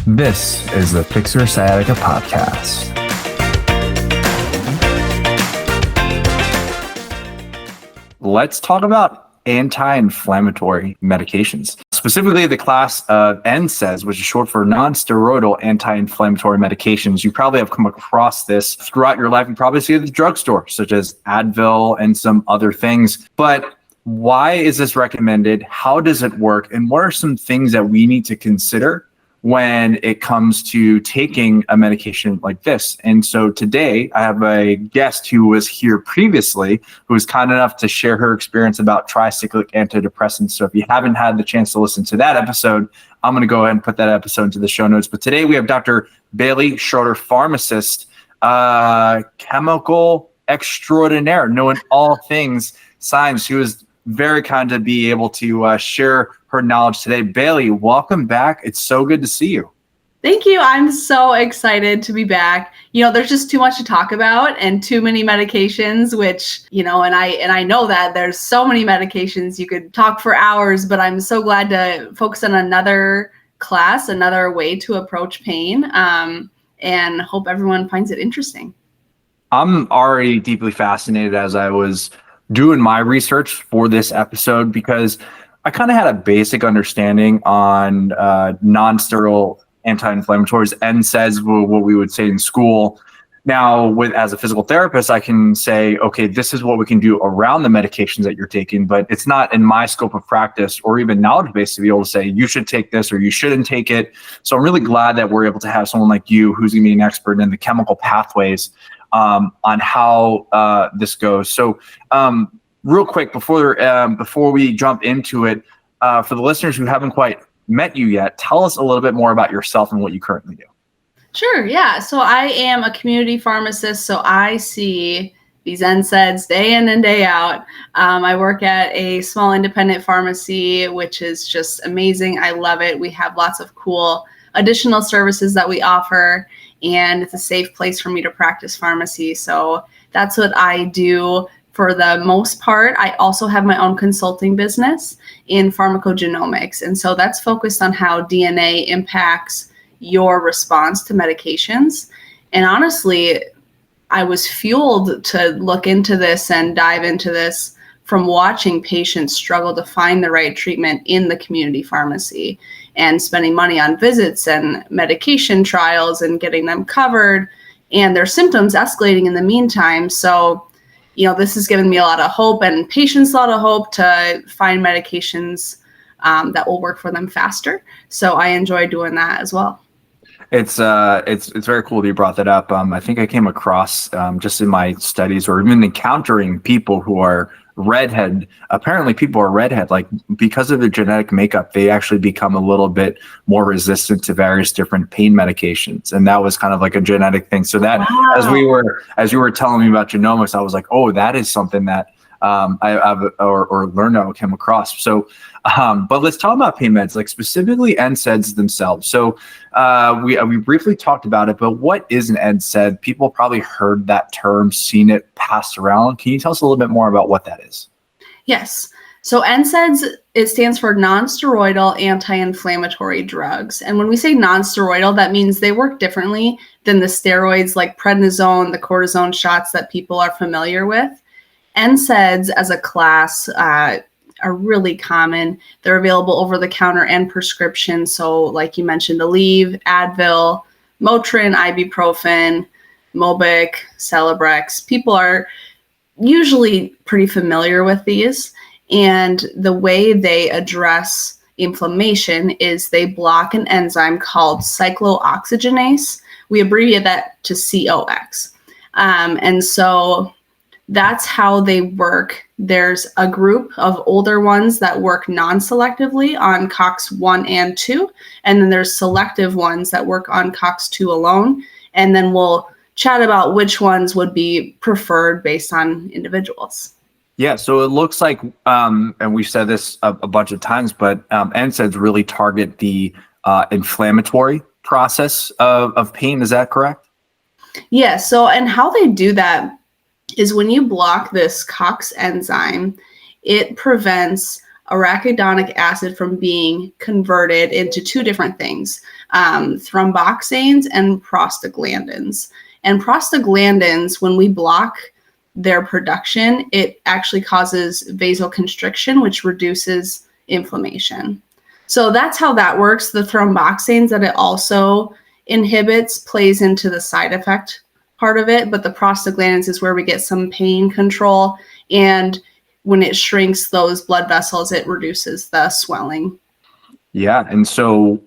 This is the Fix Your Sciatica podcast. Let's talk about anti-inflammatory medications, specifically the class of NSAIDs, which is short for non-steroidal anti-inflammatory medications. You probably have come across this throughout your life. You probably see it at the drugstore, such as Advil and some other things. But why is this recommended? How does it work? And what are some things that we need to consider when it comes to taking a medication like this? And so today I have a guest who was here previously, who was kind enough to share her experience about tricyclic antidepressants. So if you haven't had the chance to listen to that episode, I'm going to go ahead and put that episode into the show notes. But today we have Dr. Bailey Schroeder, pharmacist, chemical extraordinaire, knowing all things science. She was very kind to be able to share her knowledge today. Bailey, welcome back. It's so good to see you. Thank you. I'm so excited to be back. There's just too much to talk about and too many medications, which, and I know that there's so many medications you could talk for hours, but I'm so glad to focus on another class, another way to approach pain, and hope everyone finds it interesting. I'm already deeply fascinated as I was doing my research for this episode, because I kind of had a basic understanding on non-steroidal anti-inflammatories, NSAIDs, what we would say in school. Now, as a physical therapist, I can say, okay, this is what we can do around the medications that you're taking, but it's not in my scope of practice or even knowledge base to be able to say, you should take this or you shouldn't take it. So I'm really glad that we're able to have someone like you who's going to be an expert in the chemical pathways on how this goes. So real quick, before we jump into it, for the listeners who haven't quite met you yet, tell us a little bit more about yourself and what you currently do. Sure, yeah. So I am a community pharmacist, so I see these NSAIDs day in and day out. I work at a small independent pharmacy, which is just amazing. I love it. We have lots of cool additional services that we offer, and it's a safe place for me to practice pharmacy. So that's what I do for the most part. I also have my own consulting business in pharmacogenomics. And so that's focused on how DNA impacts your response to medications. And honestly, I was fueled to look into this and dive into this from watching patients struggle to find the right treatment in the community pharmacy and spending money on visits and medication trials and getting them covered, and their symptoms escalating in the meantime. So this has given me a lot of hope and patients a lot of hope to find medications that will work for them faster. So I enjoy doing that as well. It's very cool that you brought that up. I think I came across just in my studies or even encountering people who are redhead. Apparently people are redhead, like because of their genetic makeup, they actually become a little bit more resistant to various different pain medications. And that was kind of like a genetic thing. So that as you were telling me about genomics, I was like, oh, that is something that I've learned I came across. So, but let's talk about pain meds, like specifically NSAIDs themselves. So we briefly talked about it, but what is an NSAID? People probably heard that term, seen it passed around. Can you tell us a little bit more about what that is? Yes. So NSAIDs, it stands for non-steroidal anti-inflammatory drugs. And when we say non-steroidal, that means they work differently than the steroids like prednisone, the cortisone shots that people are familiar with. NSAIDs as a class are really common. They're available over the counter and prescription. So like you mentioned, Aleve, Advil, Motrin, ibuprofen, Mobic, Celebrex. People are usually pretty familiar with these. And the way they address inflammation is they block an enzyme called cyclooxygenase. We abbreviate that to COX. And so that's how they work. There's a group of older ones that work non-selectively on COX-1 and 2, and then there's selective ones that work on COX-2 alone. And then we'll chat about which ones would be preferred based on individuals. Yeah, so it looks like, and we've said this a bunch of times, but NSAIDs really target the inflammatory process of pain. Is that correct? Yeah, so and how they do that is when you block this COX enzyme, it prevents arachidonic acid from being converted into two different things, thromboxanes and prostaglandins. And prostaglandins, when we block their production, it actually causes vasoconstriction, which reduces inflammation. So that's how that works. The thromboxanes that it also inhibits plays into the side effect part of it, but the prostaglandins is where we get some pain control, and when it shrinks those blood vessels, it reduces the swelling. Yeah, and so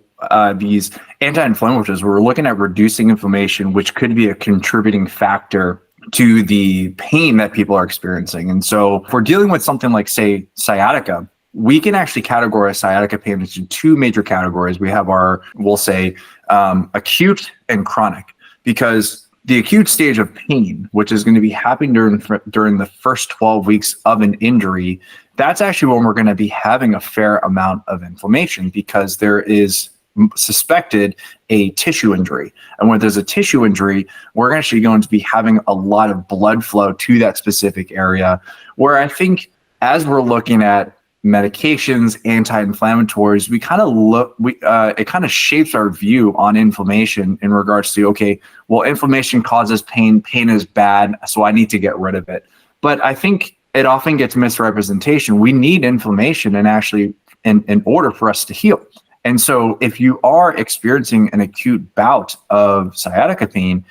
these anti-inflammatories, we're looking at reducing inflammation, which could be a contributing factor to the pain that people are experiencing. And so if we're dealing with something like, say, sciatica, we can actually categorize sciatica pain into two major categories. We have our, we'll say, acute and chronic, because the acute stage of pain, which is going to be happening during the first 12 weeks of an injury, that's actually when we're going to be having a fair amount of inflammation, because there is suspected a tissue injury. And when there's a tissue injury, we're actually going to be having a lot of blood flow to that specific area, where I think as we're looking at medications, anti-inflammatories, we kind of look, it kind of shapes our view on inflammation in regards to, okay, well, inflammation causes pain, pain is bad, so I need to get rid of it. But I think it often gets misrepresentation. We need inflammation and actually in order for us to heal. And so if you are experiencing an acute bout of sciatica pain,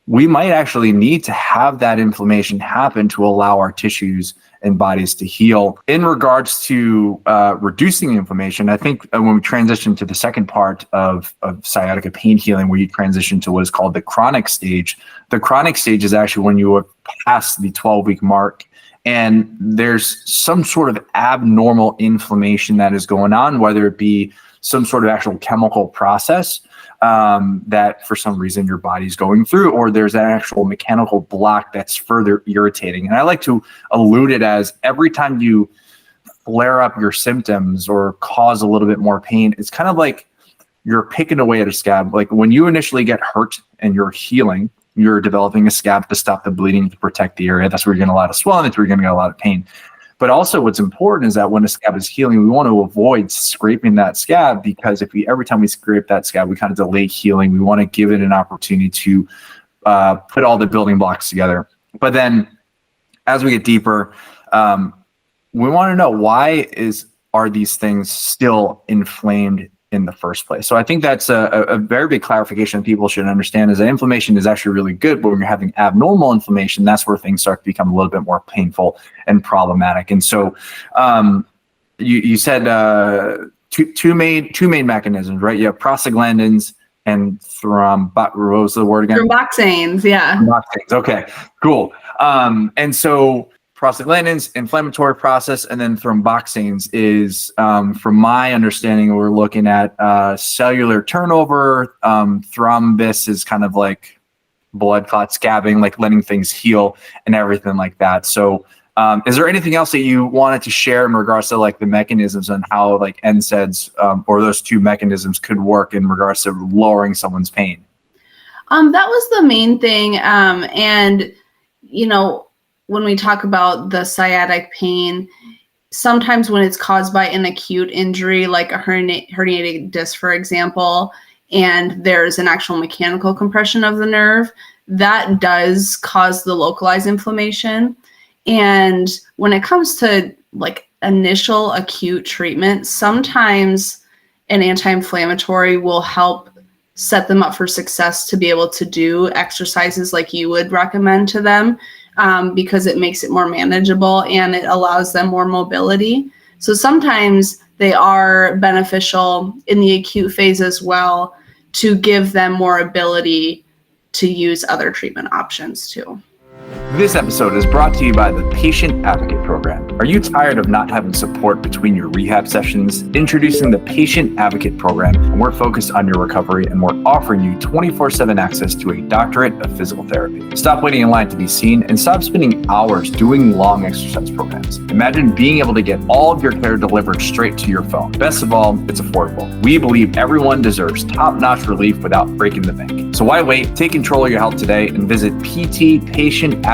we might actually need to have that inflammation happen to allow our tissues and bodies to heal. In regards to reducing inflammation, I think when we transition to the second part of sciatica pain healing, where you transition to what is called the chronic stage is actually when you are past the 12-week mark and there's some sort of abnormal inflammation that is going on, whether it be some sort of actual chemical process that for some reason your body's going through, or there's an actual mechanical block that's further irritating. And I like to allude it as every time you flare up your symptoms or cause a little bit more pain, it's kind of like you're picking away at a scab. Like when you initially get hurt and you're healing, you're developing a scab to stop the bleeding, to protect the area. That's where you're getting a lot of swelling. That's where you're going to get a lot of pain. But also what's important is that when a scab is healing, we want to avoid scraping that scab, because if every time we scrape that scab, we kind of delay healing. We want to give it an opportunity to put all the building blocks together. But then as we get deeper, we want to know are these things still inflamed in the first place? So I think that's a very big clarification people should understand, is that inflammation is actually really good, but when you're having abnormal inflammation, that's where things start to become a little bit more painful and problematic. And so you said two main mechanisms, right? You have prostaglandins and what was the word again? Thromboxanes, yeah. Thromboxanes, okay, cool. And so prostaglandins, inflammatory process, and then thromboxanes is, from my understanding, we're looking at cellular turnover. Thrombus is kind of like blood clot scabbing, like letting things heal and everything like that. So is there anything else that you wanted to share in regards to like the mechanisms and how like NSAIDs or those two mechanisms could work in regards to lowering someone's pain? That was the main thing. And, you know, when we talk about the sciatic pain, sometimes when it's caused by an acute injury, like a herniated disc, for example, and there's an actual mechanical compression of the nerve, that does cause the localized inflammation. And when it comes to like initial acute treatment, sometimes an anti-inflammatory will help set them up for success to be able to do exercises like you would recommend to them. Because it makes it more manageable and it allows them more mobility. So sometimes they are beneficial in the acute phase as well, to give them more ability to use other treatment options too. This episode is brought to you by the Patient Advocate Program. Are you tired of not having support between your rehab sessions? Introducing the Patient Advocate Program, and we're focused on your recovery, and we're offering you 24/7 access to a doctorate of physical therapy. Stop waiting in line to be seen and stop spending hours doing long exercise programs. Imagine being able to get all of your care delivered straight to your phone. Best of all, it's affordable. We believe everyone deserves top-notch relief without breaking the bank. So why wait? Take control of your health today and visit ptpatientadvocate.com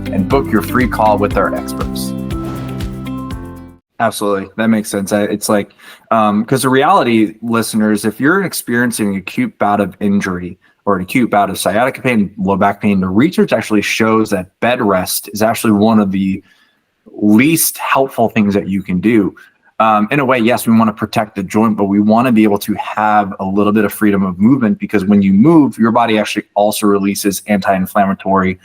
and book your free call with our experts. Absolutely. That makes sense. It's like, because the reality, listeners, if you're experiencing an acute bout of injury or an acute bout of sciatica pain, low back pain, the research actually shows that bed rest is actually one of the least helpful things that you can do. In a way, yes, we want to protect the joint, but we want to be able to have a little bit of freedom of movement, because when you move, your body actually also releases anti-inflammatory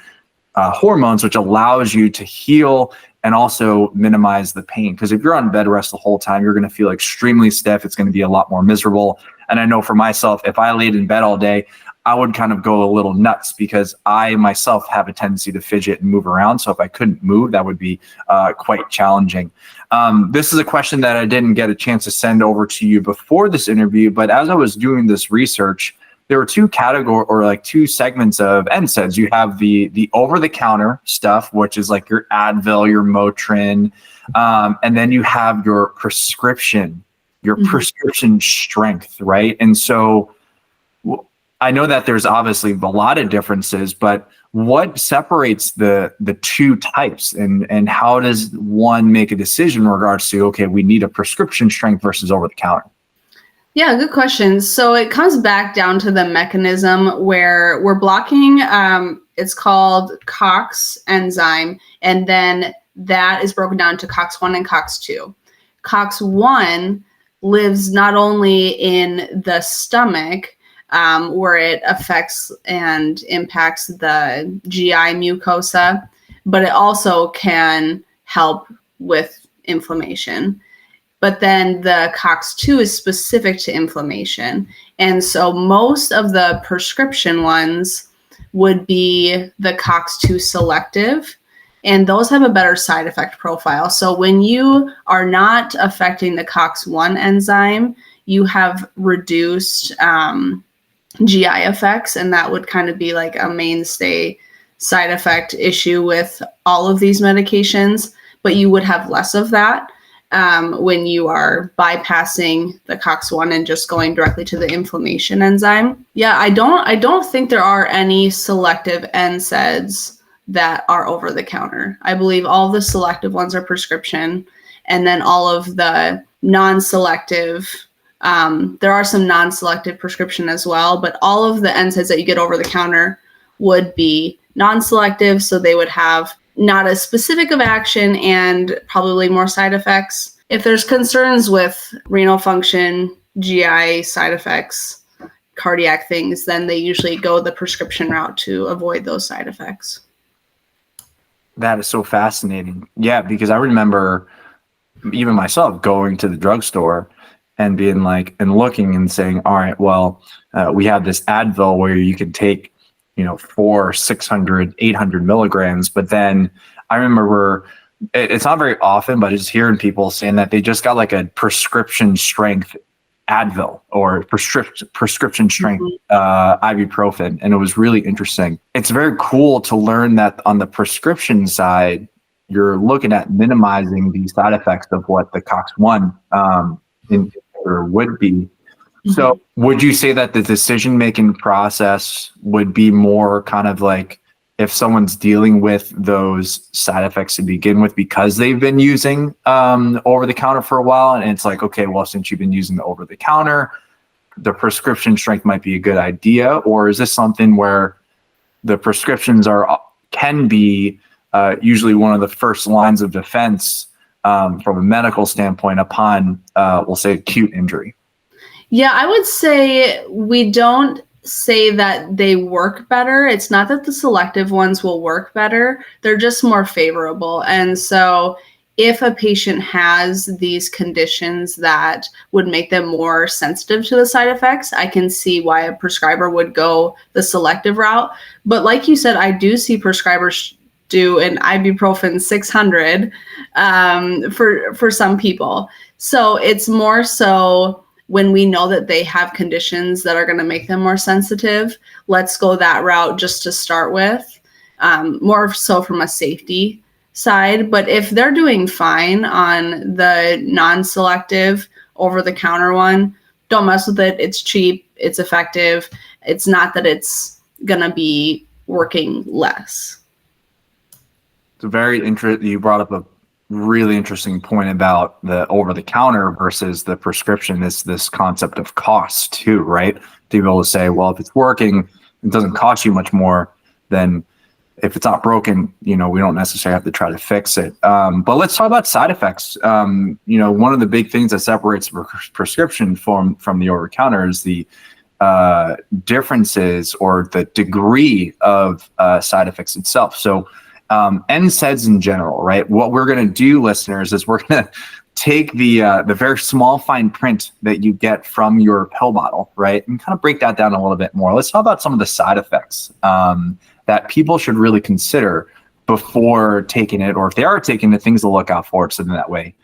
hormones, which allows you to heal and also minimize the pain. Because if you're on bed rest the whole time, you're going to feel extremely stiff. It's going to be a lot more miserable. And I know for myself, if I laid in bed all day, I would kind of go a little nuts, because I myself have a tendency to fidget and move around. So if I couldn't move, that would be quite challenging. This is a question that I didn't get a chance to send over to you before this interview, but as I was doing this research, there were two segments of NSAIDs. You have the over-the-counter stuff, which is like your Advil, your Motrin, and then you have your prescription strength, right? And so I know that there's obviously a lot of differences, but what separates the two types, and how does one make a decision in regards to, okay, we need a prescription strength versus over-the-counter? Yeah, good question. So it comes back down to the mechanism where we're blocking, it's called COX enzyme, and then that is broken down to COX-1 and COX-2. COX-1 lives not only in the stomach, where it affects and impacts the GI mucosa, but it also can help with inflammation. But then the COX-2 is specific to inflammation. And so most of the prescription ones would be the COX-2 selective, and those have a better side effect profile. So when you are not affecting the COX-1 enzyme, you have reduced GI effects, and that would kind of be like a mainstay side effect issue with all of these medications, but you would have less of that when you are bypassing the COX-1 and just going directly to the inflammation enzyme. Yeah, I don't think there are any selective NSAIDs that are over the counter. I believe all the selective ones are prescription, and then all of the non-selective, there are some non-selective prescription as well, but all of the NSAIDs that you get over the counter would be non-selective, so they would have not as specific of action and probably more side effects. If there's concerns with renal function, GI side effects, cardiac things, then they usually go the prescription route to avoid those side effects. That is so fascinating. Yeah, because I remember even myself going to the drugstore and being like, and looking and saying, all right, well, we have this Advil where you can take 400, 600, 800 milligrams. But then I remember it's not very often, but just hearing people saying that they just got like a prescription strength Advil or prescription strength ibuprofen. And it was really interesting. It's very cool to learn that on the prescription side, you're looking at minimizing the side effects of what the COX-1 inhibitor would be. So would you say that the decision-making process would be more kind of like if someone's dealing with those side effects to begin with because they've been using over-the-counter for a while, and it's like, okay, well, since you've been using the over-the-counter, the prescription strength might be a good idea? Or is this something where the prescriptions can be usually one of the first lines of defense from a medical standpoint upon, we'll say, acute injury? Yeah, I would say we don't say that they work better. It's not that the selective ones will work better. They're just more favorable. And so if a patient has these conditions that would make them more sensitive to the side effects, I can see why a prescriber would go the selective route. But like you said, I do see prescribers do an ibuprofen 600 for some people. So it's more so when we know that they have conditions that are going to make them more sensitive, let's go that route just to start with, more so from a safety side. But if they're doing fine on the non-selective over-the-counter one, don't mess with it. It's cheap. It's effective. It's not that it's going to be working less. It's very interesting. You brought up a really interesting point about the over-the-counter versus the prescription. This concept of cost too, right? To be able to say, well, if it's working, it doesn't cost you much more than if it's not broken. We don't necessarily have to try to fix it. But let's talk about side effects. One of the big things that separates prescription from the over-the-counter is the differences or the degree of side effects itself. So NSAIDs in general, right? What we're going to do, listeners, is we're going to take the very small fine print that you get from your pill bottle, right, and kind of break that down a little bit more. Let's talk about some of the side effects that people should really consider before taking it, or if they are taking the things to look out for. So in that way,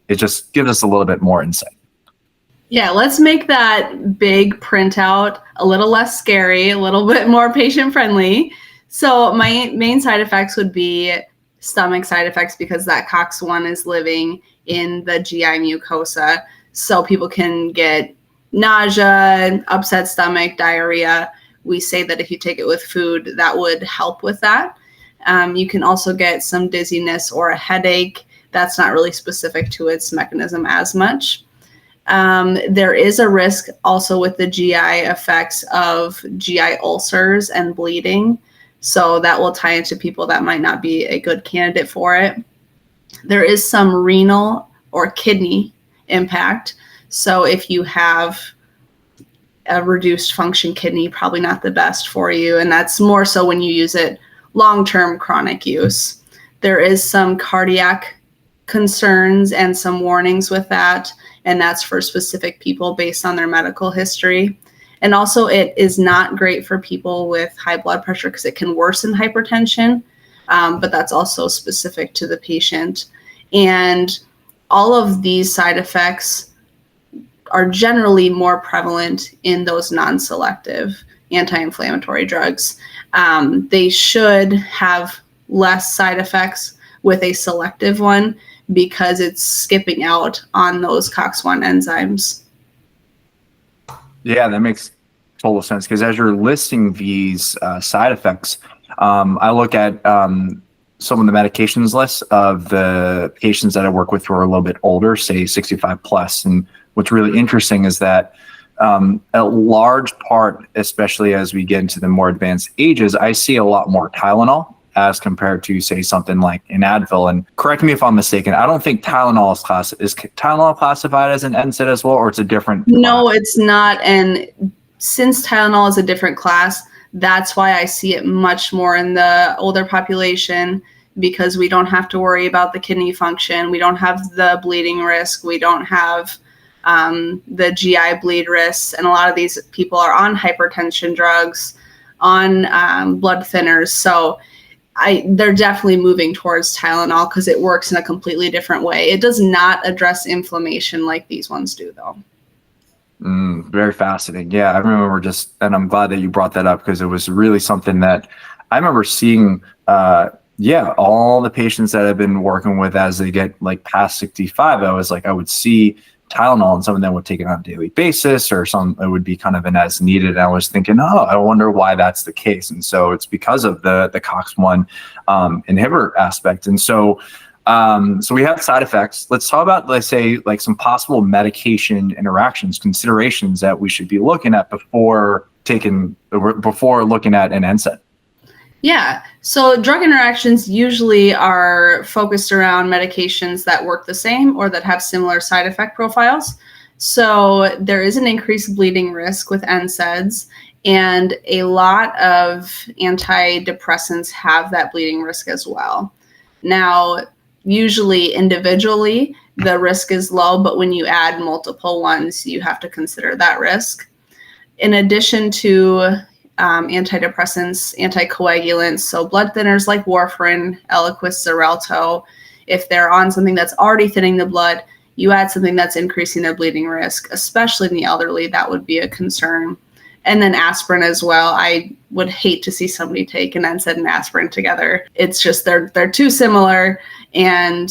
it just gives us a little bit more insight. Yeah, let's make that big printout a little less scary, a little bit more patient friendly. So my main side effects would be stomach side effects, because that COX-1 is living in the GI mucosa. So people can get nausea, upset stomach, diarrhea. We say that if you take it with food, that would help with that. You can also get some dizziness or a headache. That's not really specific to its mechanism as much. There is a risk also with the GI effects of GI ulcers and bleeding. So that will tie into people that might not be a good candidate for it. There is some renal or kidney impact. So if you have a reduced function kidney, probably not the best for you. And that's more so when you use it long-term chronic use. There is some cardiac concerns and some warnings with that. And that's for specific people based on their medical history. And also it is not great for people with high blood pressure because it can worsen hypertension, but that's also specific to the patient. And all of these side effects are generally more prevalent in those non-selective anti-inflammatory drugs. They should have less side effects with a selective one because it's skipping out on those COX-1 enzymes. Yeah, that makes total sense, because as you're listing these side effects, I look at some of the medications lists of the patients that I work with who are a little bit older, say 65 plus. And what's really interesting is that a large part, especially as we get into the more advanced ages, I see a lot more Tylenol as compared to, say, something like an Advil. And correct me if I'm mistaken, I don't think Tylenol is Tylenol classified as an NSAID as well, or it's a different class? No, it's not. And since Tylenol is a different class, that's why I see it much more in the older population, because we don't have to worry about the kidney function. We don't have the bleeding risk. We don't have the GI bleed risks. And a lot of these people are on hypertension drugs, on blood thinners. So they're definitely moving towards Tylenol because it works in a completely different way. It does not address inflammation like these ones do, though. Very fascinating. Yeah, I remember and I'm glad that you brought that up, because it was really something that I remember seeing, all the patients that I've been working with as they get like past 65, I would see Tylenol, and some of them would take it on a daily basis, or some it would be kind of an as needed. And I was thinking, I wonder why that's the case. And so it's because of the COX-1 inhibitor aspect. And so we have side effects. Let's talk about, let's say, like some possible medication interactions, considerations that we should be looking at before looking at an NSAID. Yeah. So drug interactions usually are focused around medications that work the same or that have similar side effect profiles. So there is an increased bleeding risk with NSAIDs, and a lot of antidepressants have that bleeding risk as well. Now, usually individually, the risk is low, but when you add multiple ones, you have to consider that risk. In addition to antidepressants, anticoagulants, so blood thinners like warfarin, Eliquis, Xarelto, if they're on something that's already thinning the blood, you add something that's increasing their bleeding risk, especially in the elderly, that would be a concern. And then aspirin as well. I would hate to see somebody take an NSAID and aspirin together. It's just they're too similar, and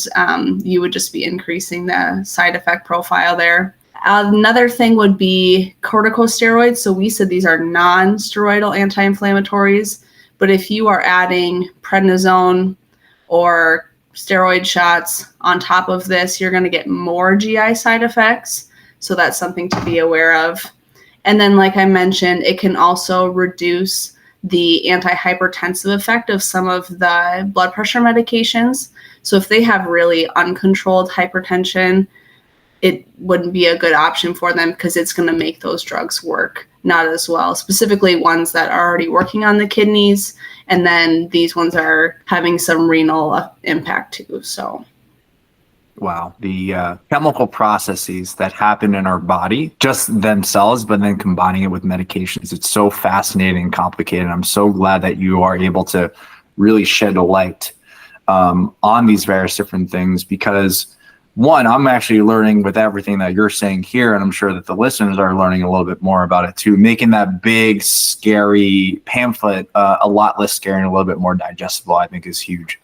you would just be increasing the side effect profile there. Another thing would be corticosteroids. So we said these are non-steroidal anti-inflammatories, but if you are adding prednisone or steroid shots. On top of this, you're going to get more GI side effects. So that's something to be aware of. And then, like I mentioned, it can also reduce the antihypertensive effect of some of the blood pressure medications. So if they have really uncontrolled hypertension, it wouldn't be a good option for them because it's going to make those drugs work not as well, specifically ones that are already working on the kidneys. And then these ones are having some renal impact too. So. Wow. The chemical processes that happen in our body, just themselves, but then combining it with medications, it's so fascinating and complicated. I'm so glad that you are able to really shed a light on these various different things, because one, I'm actually learning with everything that you're saying here, and I'm sure that the listeners are learning a little bit more about it too, making that big, scary pamphlet a lot less scary and a little bit more digestible, I think is huge.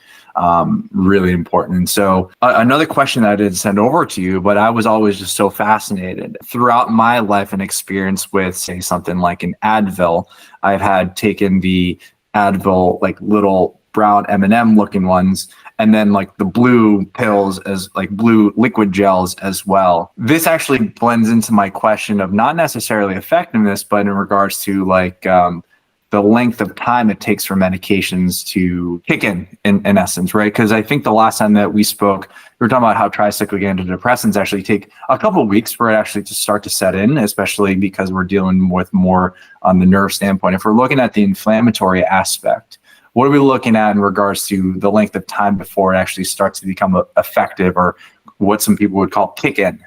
Really important. And so another question that I did send over to you, but I was always just so fascinated throughout my life and experience with, say, something like an Advil. I've had taken the Advil, like little brown M&M looking ones, and then like the blue pills as like blue liquid gels as well. This actually blends into my question of not necessarily effectiveness, but in regards to like the length of time it takes for medications to kick in essence, right? Because I think the last time that we spoke, we were talking about how tricyclic antidepressants actually take a couple of weeks for it actually to start to set in, especially because we're dealing with more on the nerve standpoint. If we're looking at the inflammatory aspect, what are we looking at in regards to the length of time before it actually starts to become effective, or what some people would call kick in?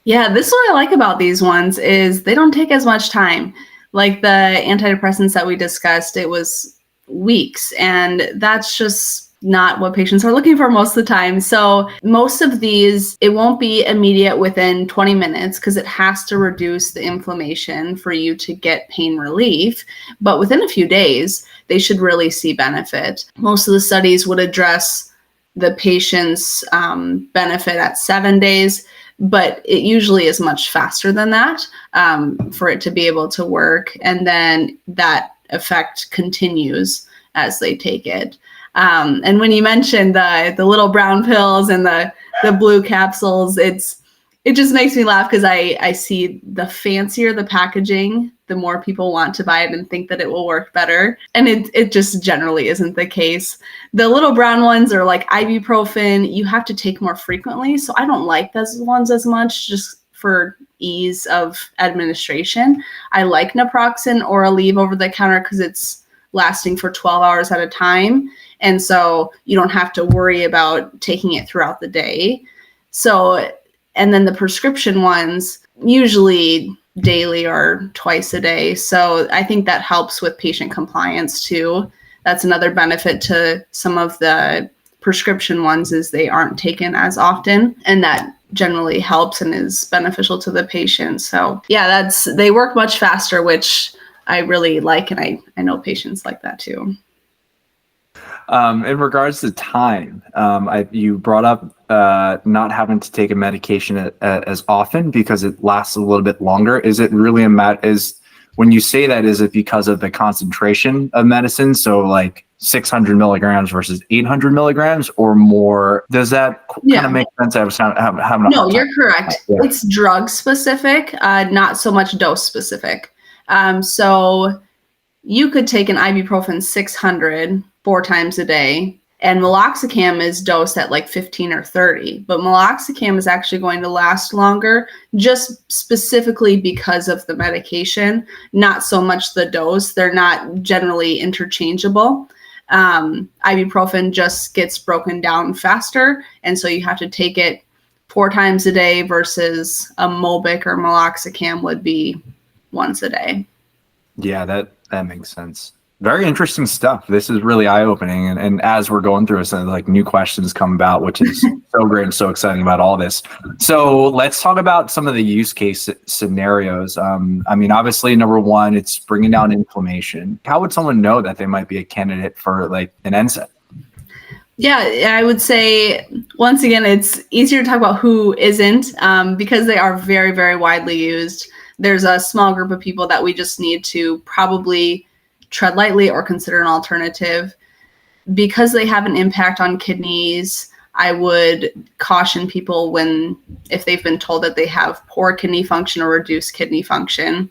Yeah, this is what I like about these ones is they don't take as much time. Like the antidepressants that we discussed, it was weeks, and that's just not what patients are looking for most of the time. So most of these, it won't be immediate within 20 minutes because it has to reduce the inflammation for you to get pain relief. But within a few days, they should really see benefit. Most of the studies would address the patient's benefit at 7 days, but it usually is much faster than that for it to be able to work. And then that effect continues as they take it. And when you mentioned the little brown pills and the blue capsules, it just makes me laugh because I see the fancier the packaging, the more people want to buy it and think that it will work better. And it just generally isn't the case. The little brown ones are like ibuprofen. You have to take more frequently. So I don't like those ones as much just for ease of administration. I like naproxen or Aleve over the counter because it's lasting for 12 hours at a time. And so you don't have to worry about taking it throughout the day. So, and then the prescription ones, usually daily or twice a day. So I think that helps with patient compliance too. That's another benefit to some of the prescription ones is they aren't taken as often, and that generally helps and is beneficial to the patient. So yeah, they work much faster, which I really like, and I know patients like that too. In regards to time, you brought up not having to take a medication as often because it lasts a little bit longer. Is it really when you say that, is it because of the concentration of medicine? So like 600 milligrams versus 800 milligrams or more? Does that kind of make sense? No, you're correct. Yeah. It's drug specific, not so much dose specific. So you could take an ibuprofen 600 4 times a day, and meloxicam is dosed at like 15 or 30. But meloxicam is actually going to last longer just specifically because of the medication, not so much the dose. They're not generally interchangeable. Ibuprofen just gets broken down faster, and so you have to take it 4 times a day versus a Mobic or meloxicam would be once a day. Yeah, that makes sense. Very interesting stuff. This is really eye-opening. And as we're going through it, so like new questions come about, which is so great and so exciting about all this. So let's talk about some of the use case scenarios. I mean, obviously, number one, it's bringing down inflammation. How would someone know that they might be a candidate for like an NSAID? Yeah, I would say, once again, it's easier to talk about who isn't because they are very, very widely used. There's a small group of people that we just need to probably tread lightly or consider an alternative. because they have an impact on kidneys, I would caution people if they've been told that they have poor kidney function or reduced kidney function.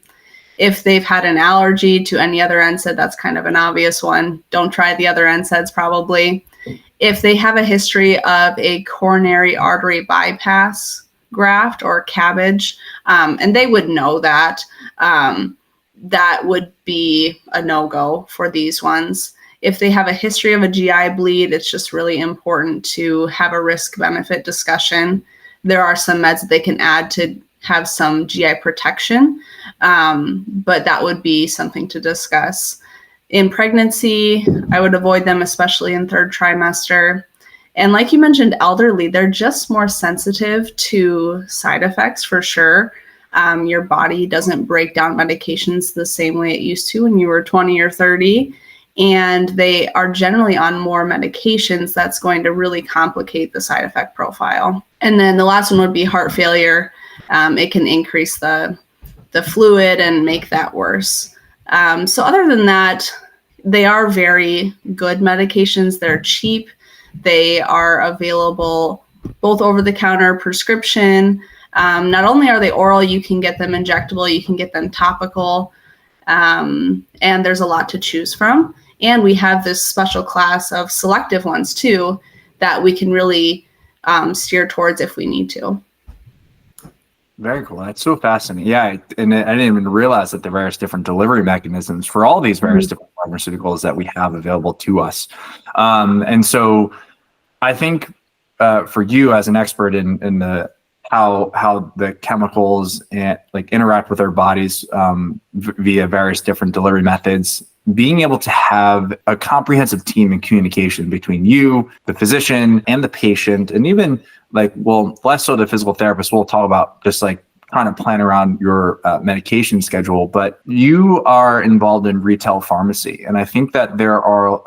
If they've had an allergy to any other NSAID, that's kind of an obvious one. Don't try the other NSAIDs probably. If they have a history of a coronary artery bypass graft or CABG, and they would know that, that would be a no-go for these ones. If they have a history of a GI bleed, it's just really important to have a risk-benefit discussion. There are some meds that they can add to have some GI protection, but that would be something to discuss. In pregnancy, I would avoid them, especially in third trimester. And like you mentioned, elderly, they're just more sensitive to side effects for sure. Your body doesn't break down medications the same way it used to when you were 20 or 30. And they are generally on more medications that's going to really complicate the side effect profile. And then the last one would be heart failure. It can increase the fluid and make that worse. So other than that, they are very good medications. They're cheap. They are available both over-the-counter prescription. Not only are they oral, you can get them injectable, you can get them topical, and there's a lot to choose from. And we have this special class of selective ones too that we can really steer towards if we need to. Very cool. That's so fascinating. Yeah, and I didn't even realize that the various different delivery mechanisms for all these various different pharmaceuticals that we have available to us. And so I think for you as an expert in the how the chemicals interact with our bodies via various different delivery methods, being able to have a comprehensive team in communication between you, the physician, and the patient, and even less so the physical therapist. We'll talk about just kind of plan around your medication schedule, but you are involved in retail pharmacy. And I think that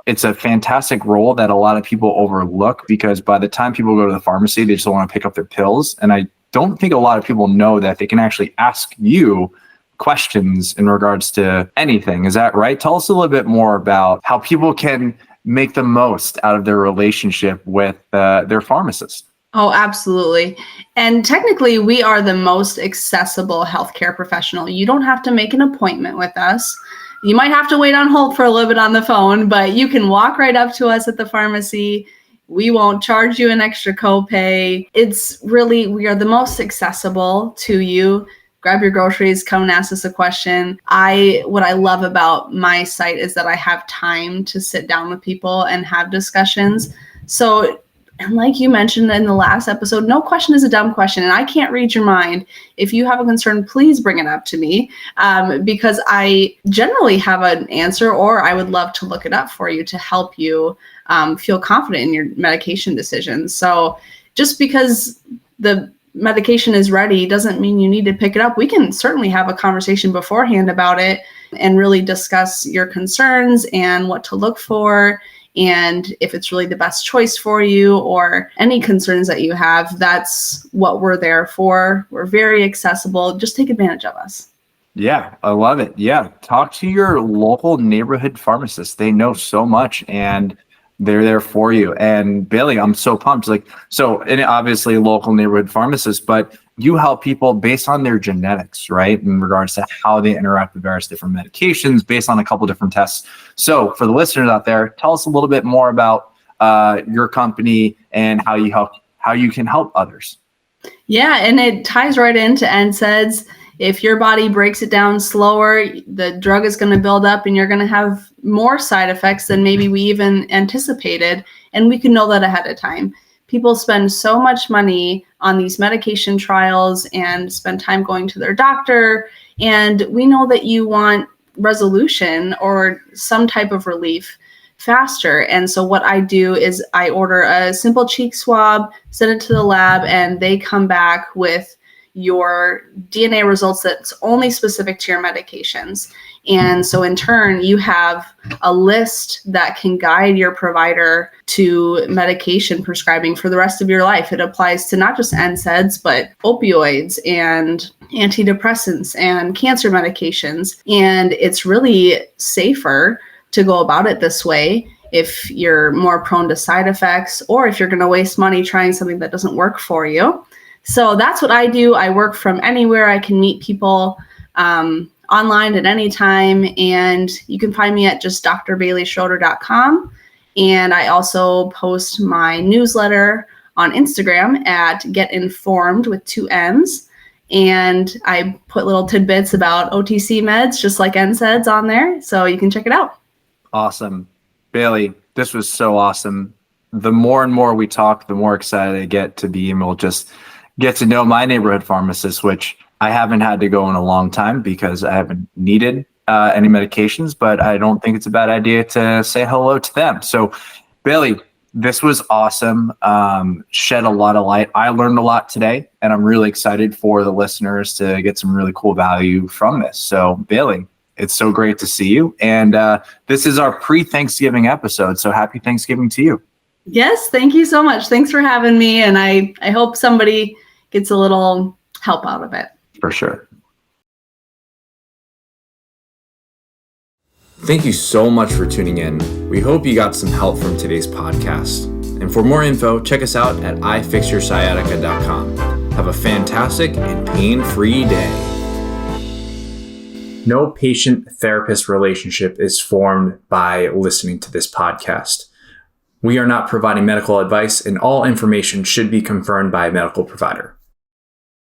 it's a fantastic role that a lot of people overlook, because by the time people go to the pharmacy, they just want to pick up their pills. And I don't think a lot of people know that they can actually ask you questions in regards to anything. Is that right? Tell us a little bit more about how people can make the most out of their relationship with their pharmacist. Oh, absolutely. And technically, we are the most accessible healthcare professional. You don't have to make an appointment with us. You might have to wait on hold for a little bit on the phone, but you can walk right up to us at the pharmacy. We won't charge you an extra copay. We are the most accessible to you. Grab your groceries, come and ask us a question. What I love about my site is that I have time to sit down with people and have discussions. So, and like you mentioned in the last episode, no question is a dumb question, and I can't read your mind. If you have a concern, please bring it up to me, because I generally have an answer, or I would love to look it up for you to help you feel confident in your medication decisions. So just because the medication is ready doesn't mean you need to pick it up. We can certainly have a conversation beforehand about it and really discuss your concerns and what to look for, and if it's really the best choice for you, or any concerns that you have. That's what we're there for. We're very accessible. Just take advantage of us. Yeah, I love it. Yeah. Talk to your local neighborhood pharmacist. They know so much, and they're there for you. And Bailey, I'm so pumped. And obviously local neighborhood pharmacist, but you help people based on their genetics, right? In regards to how they interact with various different medications based on a couple different tests. So for the listeners out there, tell us a little bit more about your company and how you can help others. Yeah, and it ties right into NSAIDs. If your body breaks it down slower, the drug is going to build up and you're going to have more side effects than maybe we even anticipated. And we can know that ahead of time. People spend so much money on these medication trials and spend time going to their doctor. And we know that you want resolution or some type of relief faster. And so what I do is I order a simple cheek swab, send it to the lab, and they come back with your DNA results that's only specific to your medications. And so in turn, you have a list that can guide your provider to medication prescribing for the rest of your life. It applies to not just NSAIDs, but opioids and antidepressants and cancer medications. And it's really safer to go about it this way. if you're more prone to side effects, or if you're going to waste money trying something that doesn't work for you. So that's what I do. I work from anywhere. I can meet people online at any time, and you can find me at just drbaileyschroeder.com. And I also post my newsletter on Instagram at Get Informed with 2 M's. And I put little tidbits about OTC meds, just like NSAIDs, on there. So you can check it out. Awesome. Bailey, this was so awesome. The more and more we talk, the more excited I get to be able to just get to know my neighborhood pharmacist, which I haven't had to go in a long time because I haven't needed any medications, but I don't think it's a bad idea to say hello to them. So Bailey, this was awesome. Shed a lot of light. I learned a lot today, and I'm really excited for the listeners to get some really cool value from this. So Bailey, it's so great to see you. And this is our pre-Thanksgiving episode. So happy Thanksgiving to you. Yes, thank you so much. Thanks for having me. And I hope somebody gets a little help out of it. For sure. Thank you so much for tuning in. We hope you got some help from today's podcast. And for more info, check us out at ifixyoursciatica.com. Have a fantastic and pain-free day. No patient-therapist relationship is formed by listening to this podcast. We are not providing medical advice, and all information should be confirmed by a medical provider.